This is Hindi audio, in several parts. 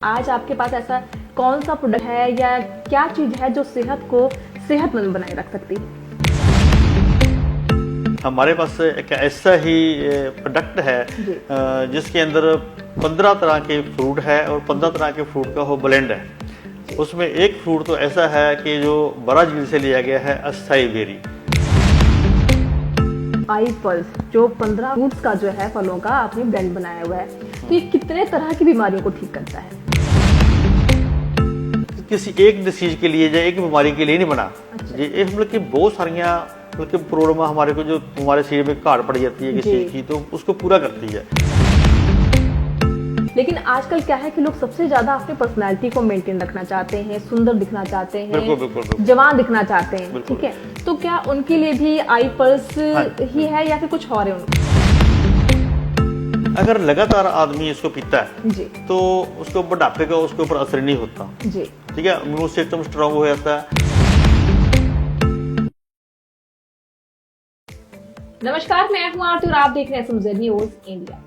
आज आपके पास ऐसा कौन सा प्रोडक्ट है या क्या चीज है जो सेहत को सेहतमंद बनाए रख सकती है? हमारे पास एक ऐसा ही प्रोडक्ट है जिसके अंदर 15 तरह के फ्रूट है और 15 तरह के फ्रूट का वो ब्लेंड है। उसमें एक फ्रूट तो ऐसा है कि जो ब्राजील से लिया गया है, असाई बेरी। आई पल्स जो 15 फ्रूट्स का जो है फलों का आपने ब्लेंड बनाया हुआ है, तो ये कितने तरह की बीमारियों को ठीक करता है? किसी एक डिसीज के लिए या एक बीमारी के लिए नहीं बना। ये मतलब कि बहुत सारियां मतलब प्रॉब्लम हमारे को जो हमारे शरीर में घाट पड़ जाती है किसी चीज की, तो उसको पूरा करती है। लेकिन आजकल क्या है कि लोग सबसे ज्यादा अपनी पर्सनैलिटी को मेंटेन रखना चाहते हैं, सुंदर दिखना चाहते हैं, बिल्कुल। जवान दिखना चाहते हैं, ठीक है। तो क्या उनके लिए भी आई पल्स ही है या फिर कुछ और है उनको? अगर लगातार आदमी इसको पीता है जी, तो उसको बुढ़ापे का उसके ऊपर असर नहीं होता जी, ठीक है। इम्यून सिस्टम स्ट्रांग हो जाता है। नमस्कार, मैं हूं आरती और आप देख रहे हैं समझ न्यूज इंडिया।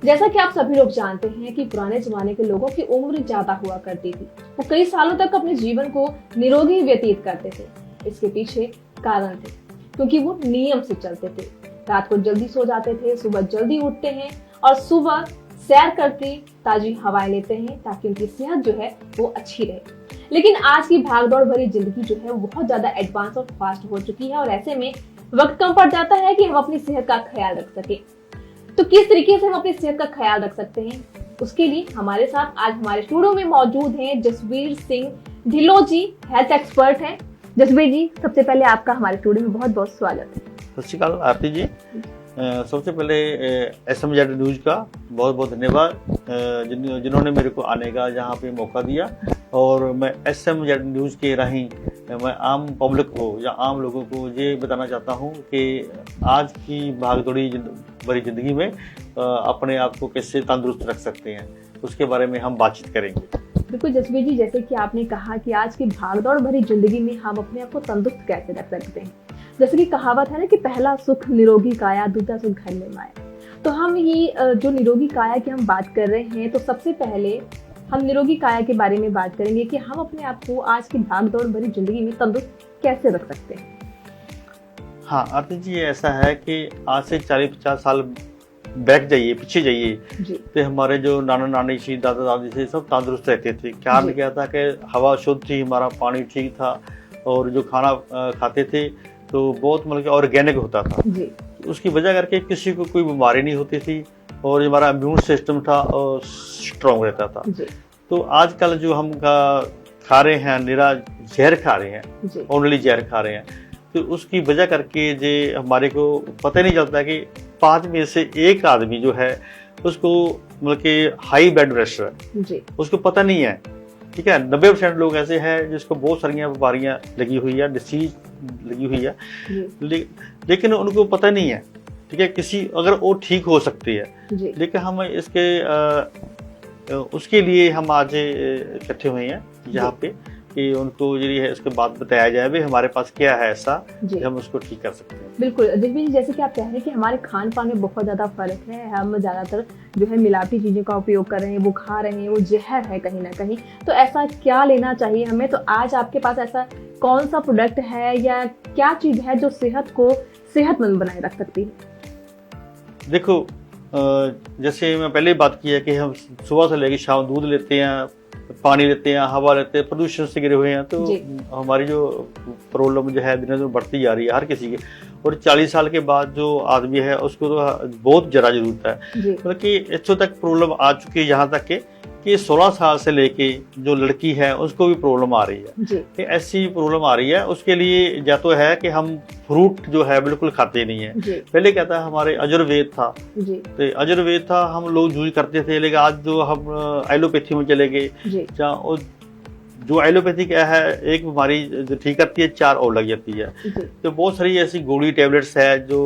जैसा कि आप सभी लोग जानते हैं कि पुराने जमाने के लोगों की उम्र ज्यादा हुआ करती थी। वो कई सालों तक अपने जीवन को निरोगी व्यतीत करते थे। इसके पीछे कारण थे, क्योंकि वो नियम से चलते थे। रात को जल्दी सो जाते थे, सुबह जल्दी उठते हैं और सुबह सैर करके ताजी हवाएं लेते हैं ताकि उनकी सेहत जो है वो अच्छी रहे। लेकिन आज की भागदौड़ भरी जिंदगी जो है वो बहुत ज्यादा एडवांस और फास्ट हो चुकी है और ऐसे में वक्त कम पड़ जाता है कि हम अपनी सेहत का ख्याल रख सके। तो किस तरीके से हम अपनी सेहत का ख्याल रख सकते हैं, उसके लिए हमारे साथ आज हमारे स्टूडियो में मौजूद हैं जसवीर सिंह ढिल्लों जी, हेल्थ एक्सपर्ट हैं। जसवीर जी, सबसे पहले आपका हमारे स्टूडियो में बहुत बहुत स्वागत है। सत श्री अकाल आरती जी। सबसे पहले SMZ न्यूज का बहुत बहुत धन्यवाद जिन्होंने मेरे को आने का यहाँ पे मौका दिया। और मैं SMZ न्यूज के राही मैं आम पब्लिक को या आम लोगों को ये बताना चाहता हूँ कि आज की भागदौड़ी भरी जिंदगी में अपने आप को कैसे तंदुरुस्त रख सकते हैं, उसके बारे में हम बातचीत करेंगे। बिल्कुल जसवीर जी, जैसे कि आपने कहा कि आज की भागदौड़ भरी जिंदगी में हम अपने आप को तंदुरुस्त कैसे रख सकते हैं। जैसे कि कहावत है ना कि पहला सुख निरोगी काया, दूसरा सुख घर में माया। तो हम ये जो निरोगी काया की हम बात कर रहे हैं, तो सबसे पहले हम निरोगी काया के बारे में बात करेंगे कि हम अपने आप को आज की भागदौड़ भरी जिंदगी में तंदुरुस्त कैसे रख सकते हैं। हाँ आरती जी, ऐसा है कि आज से 40-50 साल बैक जाइए, पीछे जाइए, तो हमारे जो नाना नानी थी, दादा दादी थे, सब तंदुरुस्त रहते थे। कारण क्या था कि हवा शुद्ध थी, हमारा पानी ठीक था और जो खाना खाते थे तो बहुत मतलब ऑर्गेनिक होता था जी। उसकी वजह करके किसी को कोई बीमारी नहीं होती थी और हमारा इम्यून सिस्टम था और स्ट्रॉन्ग रहता था जी। तो आजकल जो हम खा रहे हैं, निरा जहर खा रहे हैं, ओनली जहर खा रहे हैं, तो उसकी वजह करके जे हमारे को पता नहीं चलता कि 5 में से 1 आदमी जो है उसको मतलब कि हाई ब्लड प्रेशर है, उसको पता नहीं है, ठीक है। 90% लोग ऐसे हैं जिसको बहुत सारी बीमारियां लगी हुई है, डिसीज लगी हुई है, लेकिन उनको पता नहीं है, ठीक है। किसी अगर वो ठीक हो सकती है, लेकिन हम इसके उसके लिए हम आज इकट्ठे हुए हैं यहाँ पे कि उनको जो है इसके बाद बताया जाए भी हमारे पास क्या है ऐसा कि हम उसको ठीक कर सकते हैं। बिल्कुल जैसे कि आप कह रहे हैं कि हमारे खान पान में बहुत ज्यादा फर्क है। हम ज्यादातर जो है मिलावटी चीजों का उपयोग कर रहे हैं, वो खा रहे हैं, वो जहर है कहीं ना कहीं। तो ऐसा क्या लेना चाहिए हमें? तो आज आपके पास ऐसा कौन सा प्रोडक्ट है या क्या चीज है जो सेहत को सेहतमंद बनाए रख सकती है? देखो, जैसे मैं पहले बात की है कि हम सुबह से लेकर शाम दूध लेते हैं, पानी लेते हैं, हवा लेते हैं, प्रदूषण से घिरे हुए हैं, तो हमारी जो प्रॉब्लम जो है दिन दिन बढ़ती जा रही है हर किसी के। और 40 साल के बाद जो आदमी है उसको तो बहुत जरा जरूरत है, मतलब कि इतों तक प्रॉब्लम आ चुकी है यहाँ तक कि 16 साल से लेके जो लड़की है उसको भी प्रॉब्लम आ रही है कि ऐसी प्रॉब्लम आ रही है। उसके लिए या तो है कि हम फ्रूट जो है बिल्कुल खाते नहीं है। पहले क्या था, हमारे आयुर्वेद था, तो आयुर्वेद था, हम लोग यूज करते थे, लेकिन आज जो हम एलोपैथी में चले गए, जो एलोपैथी क्या है, एक बीमारी जो ठीक करती है 4 और लग जाती है। तो बहुत सारी ऐसी गोली टैबलेट्स है जो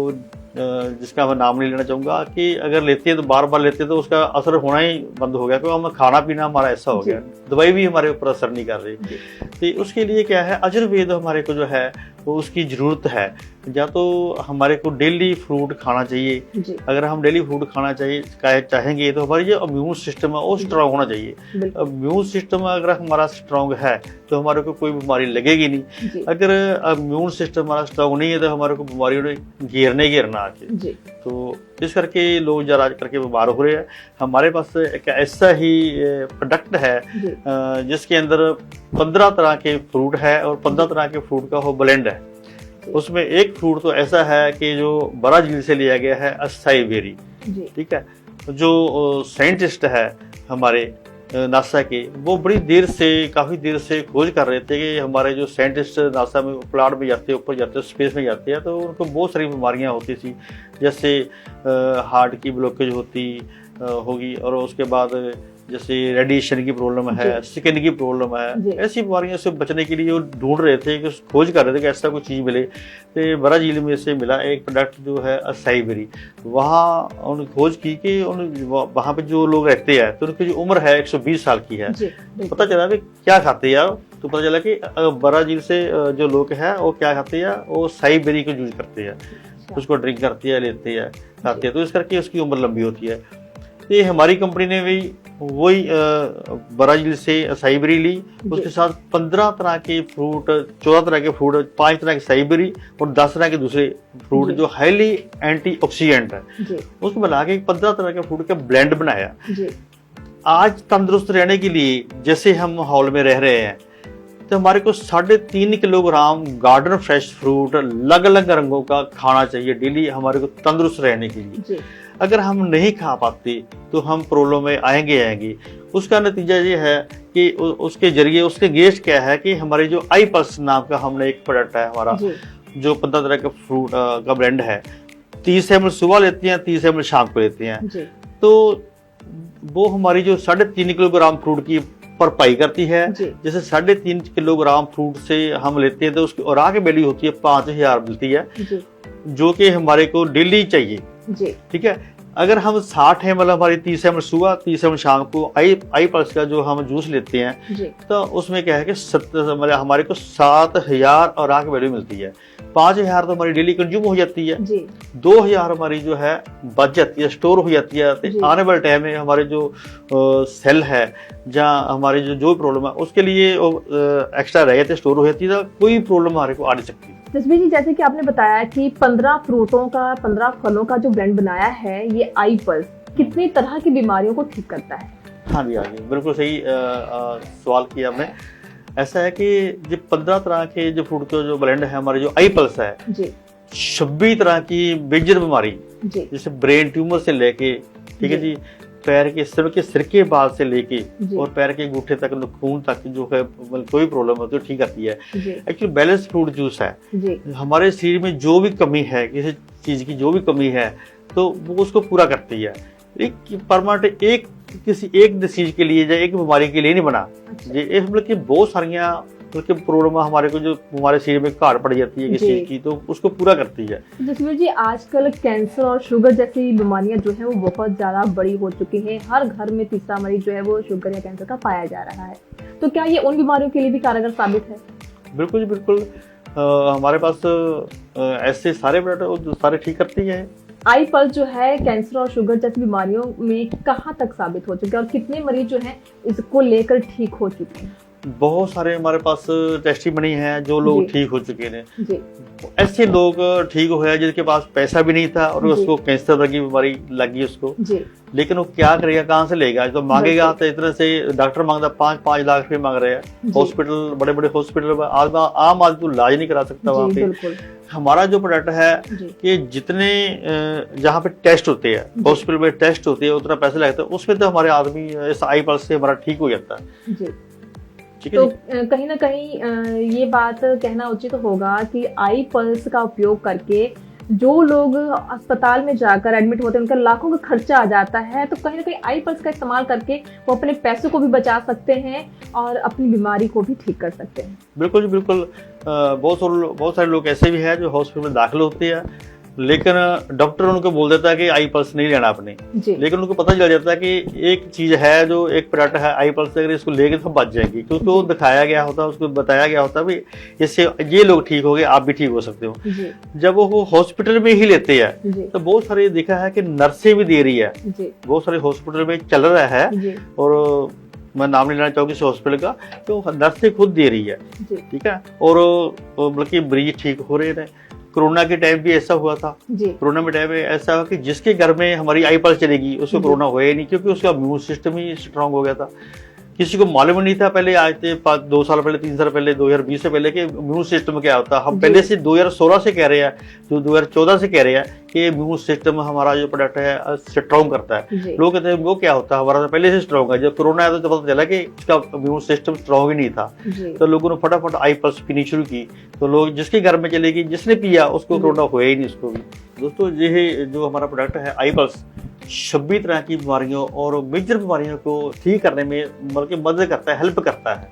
जिसका मैं नाम नहीं लेना चाहूंगा कि अगर लेते हैं तो बार बार लेते हैं तो उसका असर होना ही बंद हो गया, क्योंकि हम खाना पीना हमारा ऐसा हो गया, दवाई भी हमारे ऊपर असर नहीं कर रही। तो उसके लिए क्या है, आयुर्वेद हमारे को जो है वो उसकी ज़रूरत है। या तो हमारे को डेली फ्रूट खाना चाहिए। अगर हम डेली फ्रूट खाना चाहेंगे तो हमारी जो इम्यून सिस्टम है वो स्ट्रांग होना चाहिए। इम्यून सिस्टम अगर हमारा स्ट्रांग है तो हमारे को कोई बीमारी लगेगी नहीं। अगर इम्यून सिस्टम हमारा स्ट्रांग नहीं है तो हमारे को बीमारियों ने घेरना आके। तो इस करके लोग ज़रा करके बीमार हो रहे हैं। हमारे पास एक ऐसा ही प्रोडक्ट है जिसके अंदर 15 तरह के फ्रूट है और 15 तरह के फ्रूट का वो ब्लेंड है। उसमें एक फ्रूट तो ऐसा है कि जो ब्राजील से लिया गया है, असाई बेरी। ठीक है, जो साइंटिस्ट है हमारे नासा के, वो काफ़ी देर से खोज कर रहे थे कि हमारे जो साइंटिस्ट नासा में प्लांट में जाते हैं, ऊपर जाते हैं, स्पेस में जाते हैं, तो उनको बहुत सारी बीमारियां होती थी, जैसे हार्ट की ब्लॉकेज होगी और उसके बाद जैसे रेडिएशन की प्रॉब्लम है, स्किन की प्रॉब्लम है। ऐसी बीमारियों से बचने के लिए वो ढूंढ रहे थे, कि खोज कर रहे थे कि ऐसा कोई चीज़ मिले। तो ब्राजील में से मिला एक प्रोडक्ट जो है असाई बेरी। वहाँ उन्होंने खोज की कि वहाँ पे जो लोग रहते हैं तो उनकी जो उम्र है 120 साल की है। तो पता चला कि क्या खाते हैं यार, तो पता चला कि ब्राजील से जो लोग हैं वो क्या खाते हैं, वो असाई बेरी को यूज करते हैं, उसको ड्रिंक करते हैं, लेते हैं, खाते हैं, तो इस करके उसकी उम्र लंबी होती है। तो हमारी कंपनी ने भी वही ब्राजील से असाई बेरी ली, उसके साथ 15 तरह के फ्रूट, 14 तरह के फ्रूट, 5 तरह के असाई बेरी और 10 तरह के दूसरे फ्रूट जो हाईली एंटीऑक्सीडेंट है, उसको मिला के 15 तरह के फ्रूट का ब्लेंड बनाया। आज तंदुरुस्त रहने के लिए, जैसे हम माहौल में रह रहे हैं, तो हमारे को 3.5 किलोग्राम गार्डन फ्रेश फ्रूट अलग अलग रंगों का खाना चाहिए डेली, हमारे को तंदुरुस्त रहने के लिए। अगर हम नहीं खा पाते तो हम प्रॉब्लम में आएंगे। उसका नतीजा ये है कि उसके जरिए उसके गेस्ट क्या है कि हमारे जो आई पल्स नाम का हमने एक प्रोडक्ट है हमारा, जो 15 तरह का फ्रूट का ब्लेंड है, 30 ml सुबह लेते हैं, 30 ml शाम को लेते हैं। तो वो हमारी जो 3.5 किलोग्राम फ्रूट की भरपाई करती है। जैसे 3.5 किलोग्राम फ्रूट से हम लेते हैं तो उसकी और आगे वैल्यू होती है 5000 मिलती है, जो कि हमारे को डेली चाहिए। ठीक है, अगर हम 60 ml हमारी 30 ml सुबह, 30 ml शाम को आई पल्स का जो हम जूस लेते हैं, तो उसमें क्या है कि हमारे को 7000 और आगे वैल्यू मिलती है। 5000 तो हमारी डेली कंज्यूम हो जाती है, 2000 हमारी जो है बच जाती है, स्टोर हो जाती है। तो आने वाले टाइम में हमारे जो सेल है, जहाँ हमारी जो प्रॉब्लम है, उसके लिए एक्स्ट्रा रह जाती है, स्टोर हो जाती है, तो कोई प्रॉब्लम हमारे को आ नहीं सकती। जसबीर जी, जैसे कि आपने बताया कि 15 फ्रूटों का, 15 फलों का जो ब्लेंड बनाया है, ये आई पल्स कितनी तरह की बीमारियों को ठीक करता है? हाँ जी, बिल्कुल सही सवाल किया आपने। ऐसा है कि जो 15 तरह के जो फ्रूट का जो ब्लेंड है, हमारे जो आई पल्स है, 26 तरह की मेजर बीमारी, जैसे ब्रेन ट्यूमर से लेके, ठीक है जी, पैर के सिर के बाल से लेके और पैर के अंगूठे तक, खून तक जो है कोई प्रॉब्लम है तो ठीक करती है। एक्चुअली बैलेंस फ्रूट जूस है, हमारे शरीर में जो भी कमी है, किसी चीज की जो भी कमी है, तो वो उसको पूरा करती है। एक परमानेंट किसी एक डिसीज के लिए या एक बीमारी के लिए नहीं बना। ये बल्कि बहुत सारियां प्रॉब्लम हमारे को, जो हमारे शरीर में घाट पड़ जाती है किसी चीज की, तो उसको पूरा करती है। जसबीर जी, आजकल कैंसर और शुगर जैसी बीमारियां जो है वो बहुत ज्यादा बड़ी हो चुकी हैं। हर घर में तीसरा मरीज जो है वो शुगर या कैंसर का पाया जा रहा है। तो क्या ये उन बीमारियों के लिए भी कारगर साबित है? बिल्कुल जी, बिल्कुल। हमारे पास ऐसे सारे प्रोडक्ट सारे ठीक करती है। आई पल्स जो है कैंसर और शुगर जैसी बीमारियों में कहाँ तक साबित हो चुके हैं और कितने मरीज जो हैं इसको लेकर ठीक हो चुके हैं? बहुत सारे हमारे पास टेस्टिमनी है जो लोग ठीक हो चुके हैं। ऐसे लोग ठीक हुए जिनके पास पैसा भी नहीं था और उसको कैंसर की बीमारी लगी उसको, लेकिन वो क्या करेगा, कहाँ से लेगा? तो मांगेगा तो इतने से डॉक्टर मांगता 5-5 लाख रुपए मांग रहे हैं। हॉस्पिटल, बड़े बड़े हॉस्पिटल में आम आदमी तो इलाज नहीं करा सकता वहाँ पे। हमारा जो प्रोडक्ट है कि जितने जहाँ पे टेस्ट होते हैं, हॉस्पिटल में टेस्ट होते हैं, उतना पैसे लगता है, उसमें तो हमारे आदमी इस आई पल्स से हमारा ठीक हो जाता है। तो कहीं ना कहीं ये बात कहना उचित होगा कि आई पल्स का उपयोग करके जो लोग अस्पताल में जाकर एडमिट होते हैं उनका लाखों का खर्चा आ जाता है, तो कहीं ना कहीं आई पल्स का इस्तेमाल करके वो अपने पैसों को भी बचा सकते हैं और अपनी बीमारी को भी ठीक कर सकते हैं। बिल्कुल बिल्कुल। बहुत सारे लोग ऐसे भी हैं जो हॉस्पिटल में दाखिल होते हैं, लेकिन डॉक्टर उनको बोल देता है कि आई पल्स नहीं लेना आपने, लेकिन उनको पता चल जाता है कि एक चीज है जो एक प्रोडक्ट है आई पल्स, अगर इसको लेके तो बच जाएगी, क्योंकि वो दिखाया गया होता है, उसको बताया गया होता है भी इससे ये लोग ठीक हो गए, आप भी ठीक हो सकते हो। जब वो हॉस्पिटल में ही लेते हैं तो बहुत सारे देखा है कि नर्सें भी दे रही है, बहुत सारे हॉस्पिटल में चल रहा है, और मैं नाम नहीं लेना चाहूंगी इस हॉस्पिटल का, तो नर्सें खुद दे रही है, ठीक है, और बल्कि मरीज ठीक हो रहे हैं। कोरोना के टाइम भी ऐसा हुआ था, कोरोना में टाइम में ऐसा हुआ कि जिसके घर में हमारी आई पल्स चलेगी उसको कोरोना हुआ ही नहीं, क्योंकि उसका इम्यून सिस्टम ही स्ट्रांग हो गया था। किसी को मालूम नहीं था पहले, आज से 2 साल पहले, 3 साल पहले, 2020 से पहले कि इम्यून सिस्टम क्या होता है। हम पहले से 2016 से कह रहे हैं, जो 2014 से कह रहे हैं कि इम्यून सिस्टम हमारा जो प्रोडक्ट है स्ट्रांग करता है। लोग कहते हैं वो क्या होता है, हमारा तो पहले से स्ट्रांग है। जब कोरोना आया तो पता चला कि इसका इम्यून सिस्टम स्ट्रांग ही नहीं था, तो लोगों ने फटाफट आई पल्स पीनी शुरू की, तो लोग जिसके घर में चलेगी, जिसने पिया उसको कोरोना हुआ ही नहीं उसको भी। दोस्तों ये जो हमारा प्रोडक्ट है आई पल्स 26 तरह की बीमारियों और मेजर बीमारियों को ठीक करने में बल्कि मदद करता है, हेल्प करता है,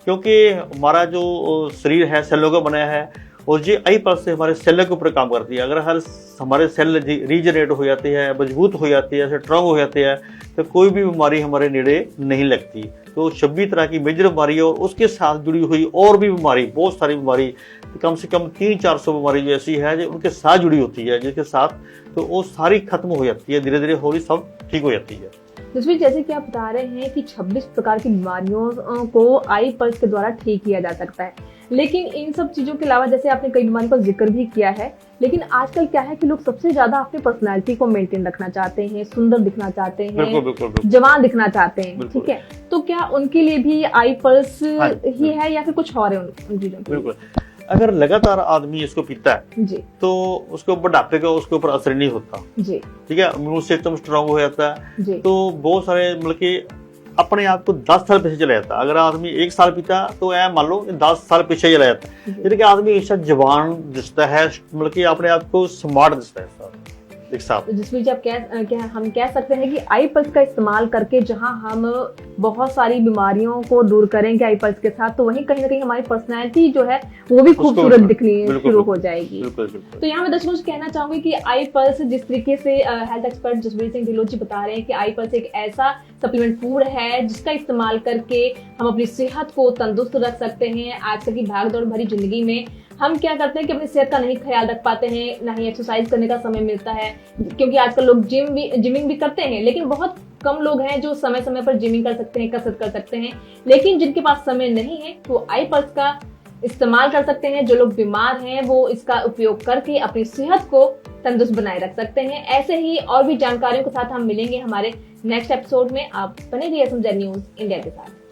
क्योंकि हमारा जो शरीर है सेलों का बनाया है, और ये आई पल्स से हमारे सेल के ऊपर काम करती है। अगर हमारे सेल रीजनरेट हो जाते हैं, मजबूत हो जाते हैं, स्ट्रांग हो जाते हैं, तो कोई भी बीमारी हमारे नेड़े नहीं लगती। तो 26 तरह की मेजर बीमारी और उसके साथ जुड़ी हुई और भी बीमारी, बहुत सारी बीमारी, कम से कम 300-400 बीमारी जो ऐसी है जो उनके साथ जुड़ी होती है, जिसके साथ तो वो सारी खत्म हो जाती है, धीरे धीरे होली सब ठीक हो जाती है। जिसमें जैसे कि आप बता रहे हैं कि 26 प्रकार की बीमारियों को आई पल्स के द्वारा ठीक किया जा सकता है, लेकिन इन सब चीजों के अलावा जैसे आपने कई बीमारियों का जिक्र भी किया है, लेकिन आजकल क्या है कि लोग सबसे ज्यादा अपनी पर्सनालिटी को मेंटेन रखना चाहते हैं, सुंदर दिखना चाहते हैं, बिल्कुल। जवान दिखना चाहते हैं, ठीक है, तो क्या उनके लिए भी आई पल्स ही है या फिर कुछ और है उन चीजों? बिल्कुल, अगर लगातार आदमी इसको पीता है जी, तो उसके ऊपर बुढ़ापे का उसके ऊपर असर नहीं होता जी, ठीक है, इम्यून सिस्टम स्ट्रांग हो जाता है जी। तो बहुत सारे मतलब कि अपने आप को 10 साल पीछे चला जाता है। अगर आदमी 1 साल पीता तो ऐ मान लो 10 साल पीछे चला जाता है, यानी कि आदमी हमेशा जवान दिखता है, मतलब कि अपने आप को स्मार्ट दिखता है एक साथ। तो जिसमें जब हम कह सकते हैं कि आई पल्स का इस्तेमाल करके जहां हम बहुत सारी बीमारियों को दूर करेंगे आई पल्स के साथ, तो वहीं कहीं ना कहीं हमारी पर्सनैलिटी जो है वो भी खूबसूरत दिखनी शुरू हो जाएगी। तो यहाँ मैं दर्शकों से कहना चाहूंगी कि आई पल्स जिस तरीके से हेल्थ एक्सपर्ट जसवीर सिंह ढिल्लों जी बता रहे हैं कि आई पल्स एक ऐसा सप्लीमेंट फूड है जिसका इस्तेमाल करके हम अपनी सेहत को तंदुरुस्त रख सकते हैं। आजकल की भागदौड़ भरी जिंदगी में हम क्या करते हैं कि अपनी सेहत का नहीं ख्याल रख पाते हैं, ना ही एक्सरसाइज करने का समय मिलता है, क्योंकि आजकल लोग जिमिंग भी करते हैं, लेकिन बहुत कम लोग हैं जो समय समय पर जिमिंग कर सकते हैं, कसरत कर सकते हैं। लेकिन जिनके पास समय नहीं है वो आई पल्स का इस्तेमाल कर सकते हैं। जो लोग बीमार हैं वो इसका उपयोग करके अपनी सेहत को तंदुरुस्त बनाए रख सकते हैं। ऐसे ही और भी जानकारियों के साथ हम मिलेंगे हमारे नेक्स्ट एपिसोड में। आप बने रहिए SMZ न्यूज़ इंडिया के साथ।